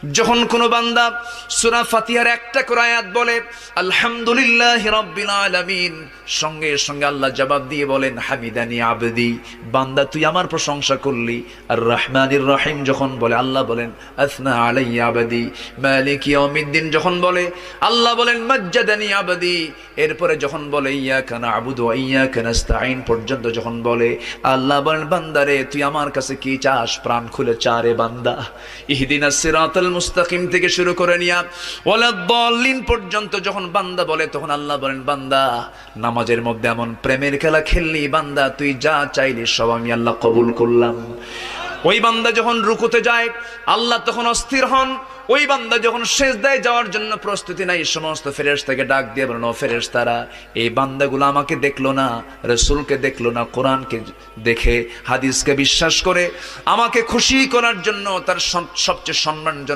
যখন কোনো বান্দা সূরা ফাতিহার একটা করে আয়াত বলে আলহামদুলিল্লাহি রাব্বিল আলামিন, সঙ্গে সঙ্গে আল্লাহ জবাব দিয়ে বলেন হামিদানি আবদি, বান্দা তুই আমার প্রশংসা করলি। আর রহমানির রহিম যখন বলে আল্লাহ বলেন আসনা আলাইয়া আবদি। মালিক ইয়াউমিদ্দিন যখন বলে আল্লাহ বলেন মাজ্জাদানি আবদি। এরপরে যখন বলে ইয়াকা না'বুদু ওয়া ইয়াকা নাস্তাঈন পর্যন্ত যখন বলে আল্লাহ বলেন বান্দারে তুই আমার কাছে কি চাস, প্রাণ খুলে চারে বান্দা। ইহদিনাস সিরাতাল মুস্তাকিম থেকে শুরু করে নিয়া ওয়ালাদ-দাল্লিন পর্যন্ত যখন বান্দা বলে তখন আল্লাহ বলেন বান্দা নামাজের মধ্যে এমন প্রেমের খেলা খেললি বান্দা, তুই যা চাইলি সব আমি আল্লাহ কবুল করলাম। ওই বান্দা যখন রুকুতে যায় আল্লাহ তখন অস্থির হন। ওই বান্দা যখন সিজদায় যাওয়ার জন্য প্রস্তুতি নাই, সমস্ত ফেরেশতাকে ডাক দিয়ে বলেন ও ফেরেশতারা, এই বান্দাগুলো আমাকে দেখলো না, রাসূলকে দেখলো না, কোরআনকে দেখে হাদিসকে বিশ্বাস করে আমাকে খুশি করার জন্য তার সবচেয়ে সম্মানজনক